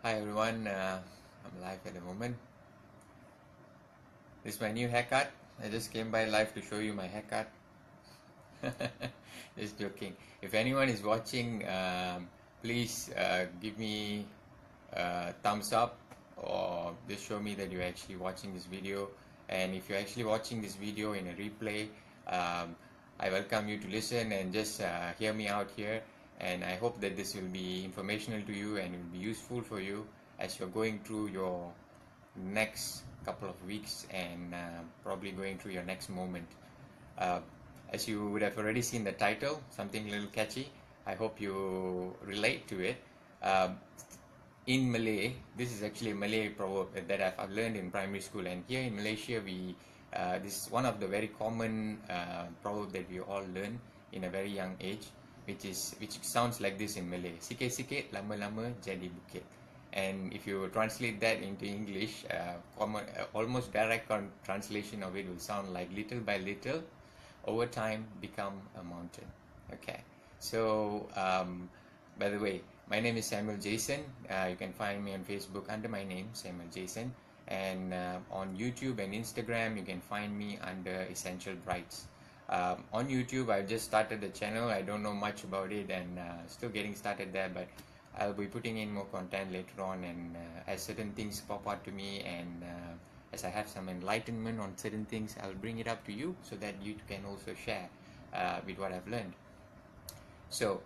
Hi everyone, I'm live at the moment. This is my new haircut. I just came by live to show you my haircut. Just joking. If anyone is watching, please give me a thumbs up or just show me that you're actually watching this video. And if you're actually watching this video in a replay, I welcome you to listen and just hear me out here. And I hope that this will be informational to you and will be useful for you as you're going through your next couple of weeks and probably going through your next moment. As you would have already seen the title, something a little catchy. I hope you relate to it. In Malay, this is actually a Malay proverb that I've learned in primary school, and here in Malaysia, this is one of the very common proverb that we all learn in a very young age, which sounds like this in Malay: Sikit-sikit, lama-lama jadi bukit. And if you translate that into English, almost direct translation of it will sound like little by little, over time, become a mountain. Okay, so by the way, my name is Samuel Jason. You can find me on Facebook under my name, Samuel Jason, and on YouTube and Instagram you can find me under Essential Brights. On YouTube, I've just started the channel. I don't know much about it and still getting started there, but I'll be putting in more content later on, and as certain things pop out to me and as I have some enlightenment on certain things, I'll bring it up to you so that you can also share with what I've learned. So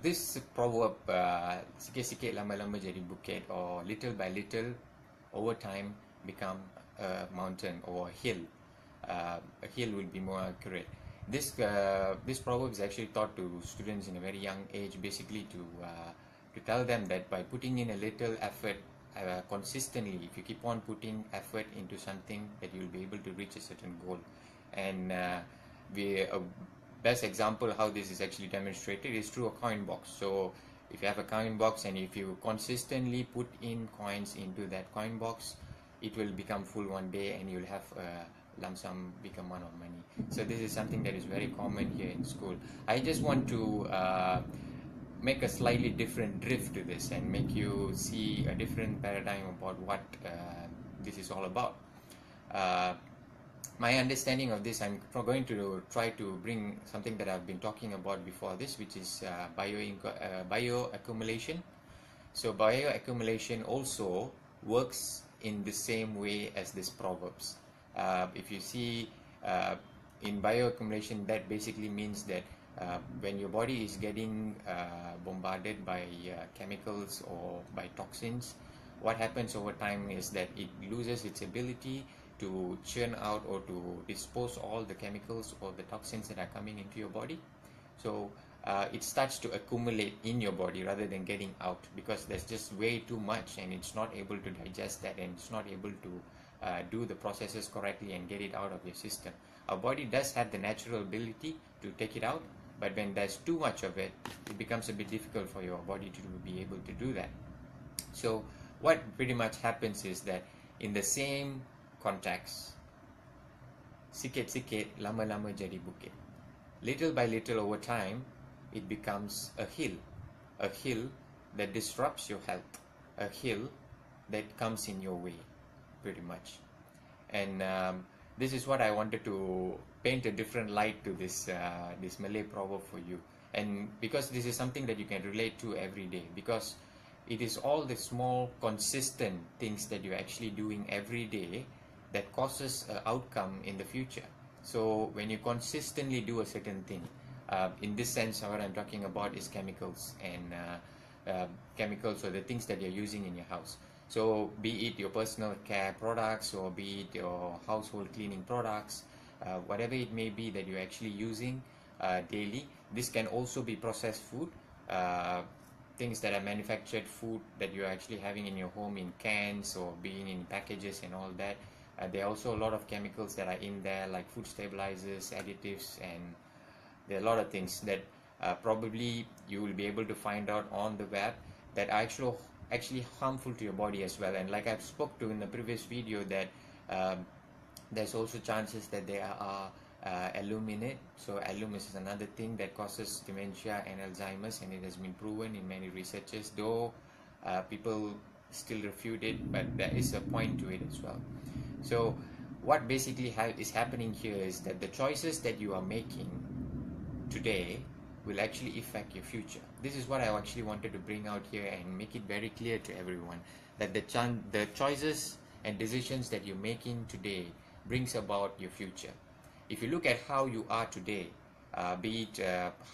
this proverb, sikit-sikit lama-lama jadi bukit, or little by little over time become a mountain or a hill. A hill will be more accurate. This proverb is actually taught to students in a very young age, basically to tell them that by putting in a little effort consistently, if you keep on putting effort into something, that you'll be able to reach a certain goal. And a best example how this is actually demonstrated is through a coin box. So if you have a coin box and if you consistently put in coins into that coin box, it will become full one day and you'll have a lump sum big amount of money. So this is something that is very common here in school. I just want to make a slightly different drift to this and make you see a different paradigm about what this is all about. My understanding of this, I'm going to try to bring something that I've been talking about before this, which is bio-accumulation. So bio-accumulation also works in the same way as these proverbs. If you see in bio-accumulation, that basically means that when your body is getting bombarded by chemicals or by toxins, what happens over time is that it loses its ability to churn out or to dispose all the chemicals or the toxins that are coming into your body. So it starts to accumulate in your body rather than getting out, because there's just way too much and it's not able to digest that, and it's not able to do the processes correctly and get it out of your system. Our body does have the natural ability to take it out, but when there's too much of it, it becomes a bit difficult for your body to be able to do that. So what pretty much happens is that in the same context, sikit-sikit lama-lama jadi bukit. Little by little over time, it becomes a hill that disrupts your health, a hill that comes in your way, pretty much. And this is what I wanted to paint a different light to this Malay proverb for you. And because this is something that you can relate to every day, because it is all the small consistent things that you're actually doing every day that causes an outcome in the future. So when you consistently do a certain thing, in this sense, what I'm talking about is chemicals and chemicals or the things that you're using in your house. So be it your personal care products or be it your household cleaning products, whatever it may be that you're actually using daily. This can also be processed food, things that are manufactured food that you're actually having in your home in cans or being in packages and all that. There are also a lot of chemicals that are in there, like food stabilizers, additives, and there are a lot of things that probably you will be able to find out on the web that are actually harmful to your body as well. And like I've spoke to in the previous video, that there's also chances that there are alum in it. So alum is another thing that causes dementia and Alzheimer's, and it has been proven in many researches, though people still refute it, but there is a point to it as well. So what basically is happening here is that the choices that you are making today will actually affect your future. This is what I actually wanted to bring out here and make it very clear to everyone, that the choices and decisions that you're making today brings about your future. If you look at how you are today, be it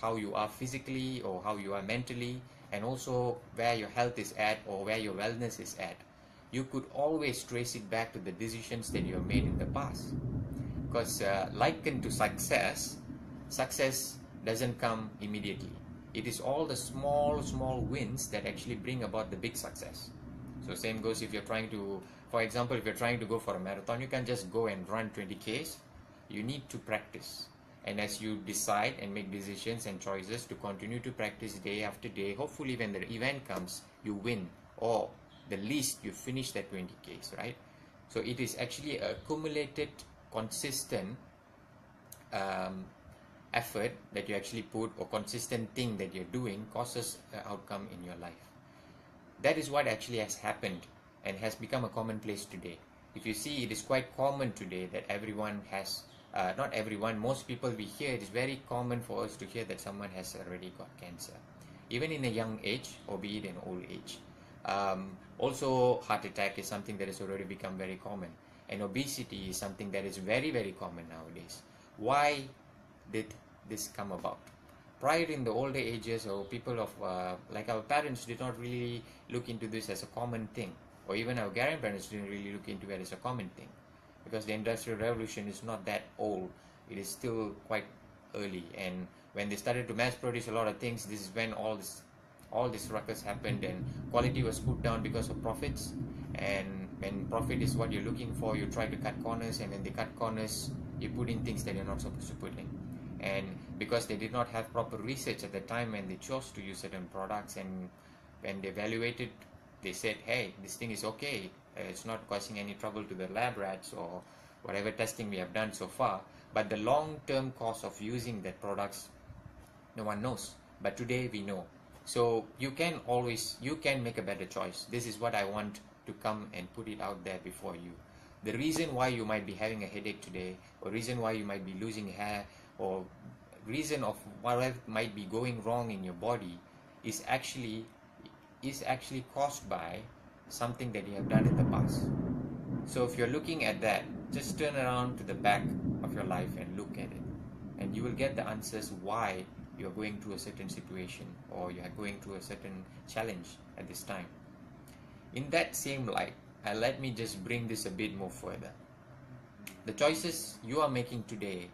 how you are physically or how you are mentally, and also where your health is at or where your wellness is at, you could always trace it back to the decisions that you have made in the past. Because likened to success, success doesn't come immediately. It is all the small wins that actually bring about the big success. So same goes if you're trying to, for example, if you're trying to go for a marathon, you can't just go and run 20 Ks. You need to practice. And as you decide and make decisions and choices to continue to practice day after day, hopefully when the event comes, you win, or the least you finish that 20 Ks, right? So it is actually a accumulated, consistent effort that you actually put, or consistent thing that you're doing causes an outcome in your life. That is what actually has happened and has become a commonplace today. If you see, it is quite common today that everyone has, not everyone, most people we hear, it is very common for us to hear that someone has already got cancer, even in a young age or be it in old age. Also, heart attack is something that has already become very common, and obesity is something that is very common nowadays. Why did this come about? Prior in the older ages, or people of like our parents did not really look into this as a common thing, or even our grandparents didn't really look into it as a common thing, because the Industrial Revolution is not that old. It is still quite early, and when they started to mass produce a lot of things, this is when all this ruckus happened, and quality was put down because of profits. And when profit is what you're looking for, you try to cut corners, and when they cut corners, you put in things that you're not supposed to put in. And because they did not have proper research at the time when they chose to use certain products, and when they evaluated, they said, hey, this thing is okay, it's not causing any trouble to the lab rats or whatever testing we have done so far, but the long-term cost of using that products, no one knows. But today we know. So you can make a better choice. This is what I want to come and put it out there before you. The reason why you might be having a headache today, or reason why you might be losing hair, or reason of whatever might be going wrong in your body is actually caused by something that you have done in the past. So if you're looking at that, just turn around to the back of your life and look at it, and you will get the answers why you're going through a certain situation, or you are going through a certain challenge at this time. In that same light, let me just bring this a bit more further. The choices you are making today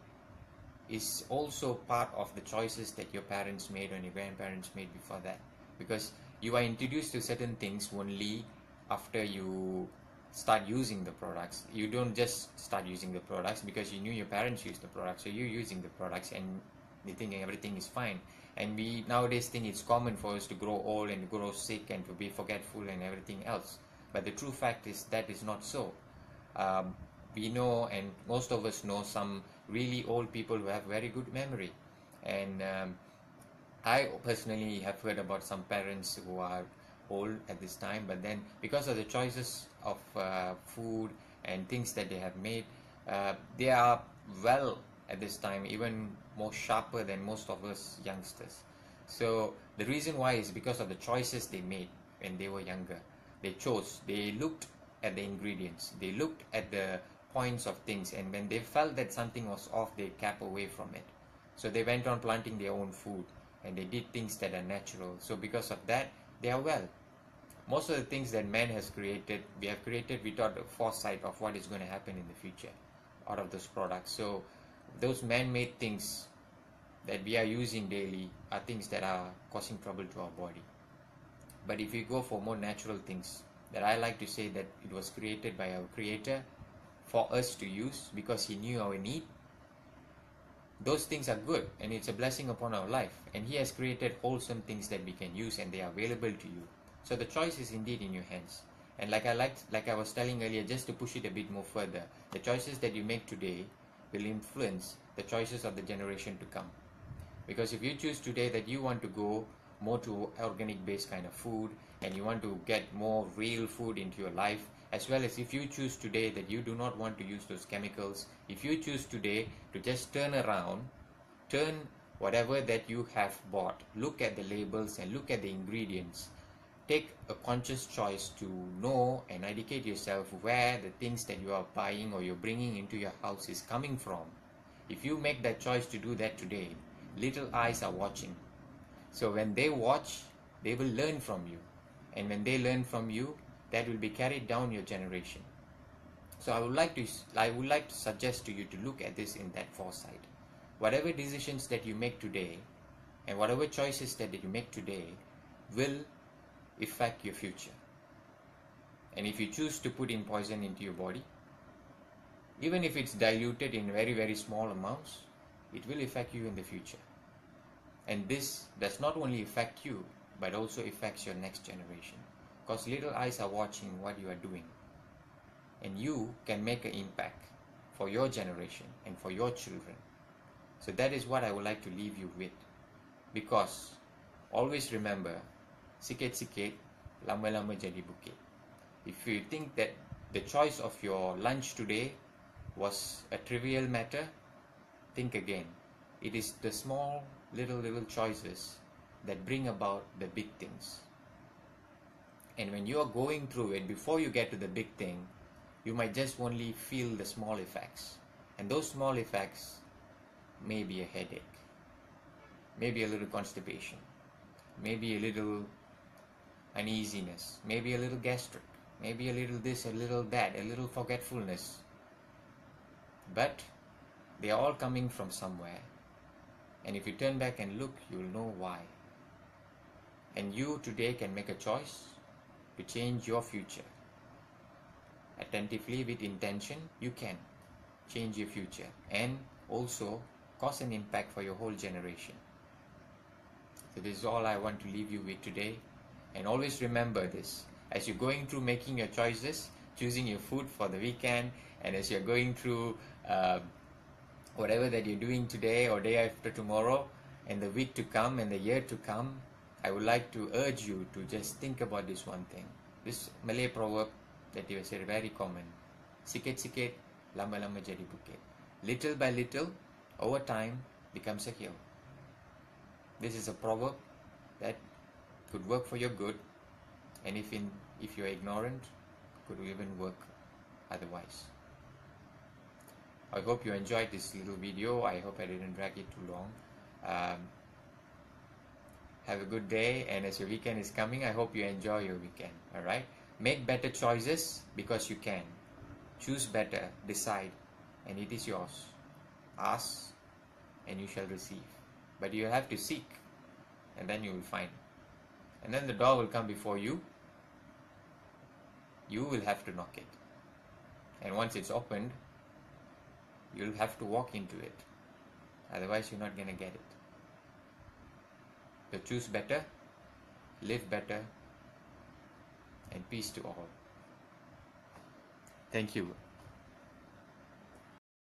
is also part of the choices that your parents made and your grandparents made before that, because you are introduced to certain things only after you start using the products. You don't just start using the products because you knew your parents used the products, so you're using the products and you think everything is fine. And we nowadays think it's common for us to grow old and grow sick and to be forgetful and everything else, but the true fact is that is not so. We know, and most of us know, some really old people who have very good memory, and I personally have heard about some parents who are old at this time, but then because of the choices of food and things that they have made, they are well at this time, even more sharper than most of us youngsters. So the reason why is because of the choices they made when they were younger. They looked at the ingredients, they looked at the points of things, and when they felt that something was off, they kept away from it. So they went on planting their own food, and they did things that are natural. So because of that, they are well. Most of the things that man has created, we have created without the foresight of what is going to happen in the future out of those products. So those man-made things that we are using daily are things that are causing trouble to our body. But if we go for more natural things, that I like to say that it was created by our Creator for us to use because He knew our need, those things are good, and it's a blessing upon our life, and He has created wholesome things that we can use, and they are available to you. So the choice is indeed in your hands. And like I was telling earlier, just to push it a bit more further, the choices that you make today will influence the choices of the generation to come. Because if you choose today that you want to go more to organic based kind of food, and you want to get more real food into your life, as well as if you choose today that you do not want to use those chemicals, if you choose today to just turn whatever that you have bought, look at the labels and look at the ingredients, take a conscious choice to know and educate yourself where the things that you are buying or you're bringing into your house is coming from. If you make that choice to do that today, little eyes are watching. So when they watch, they will learn from you. And when they learn from you, that will be carried down your generation. So I would like to suggest to you to look at this in that foresight. Whatever decisions that you make today and whatever choices that you make today will affect your future. And if you choose to put in poison into your body, even if it's diluted in very, very small amounts, it will affect you in the future. And this does not only affect you, but also affects your next generation. Because little eyes are watching what you are doing. And you can make an impact for your generation and for your children. So that is what I would like to leave you with. Because always remember, sikit-sikit, lama-lama jadi bukit. If you think that the choice of your lunch today was a trivial matter, think again. It is the small little choices that bring about the big things. And when you are going through it, before you get to the big thing, you might just only feel the small effects. And those small effects may be a headache, maybe a little constipation, maybe a little uneasiness, maybe a little gastric, maybe a little this, a little that, a little forgetfulness. But they are all coming from somewhere. And if you turn back and look, you will know why. And you today can make a choice to change your future. Attentively, with intention, you can change your future and also cause an impact for your whole generation. So this is all I want to leave you with today. And always remember this, as you're going through making your choices, choosing your food for the weekend, and as you're going through whatever that you're doing today or day after tomorrow and the week to come and the year to come, I would like to urge you to just think about this one thing. This Malay proverb that you said very common. Sikit-sikit, lama-lama jadi bukit. Little by little, over time, becomes a hill. This is a proverb that could work for your good, and if you're ignorant, could even work otherwise. I hope you enjoyed this little video. I hope I didn't drag it too long. Have a good day, and as your weekend is coming, I hope you enjoy your weekend. Alright? Make better choices because you can. Choose better, decide, and it is yours. Ask, and you shall receive. But you have to seek, and then you will find. And then the door will come before you. You will have to knock it. And once it's opened, you'll have to walk into it. Otherwise, you're not going to get it. So choose better, live better, and peace to all. Thank you.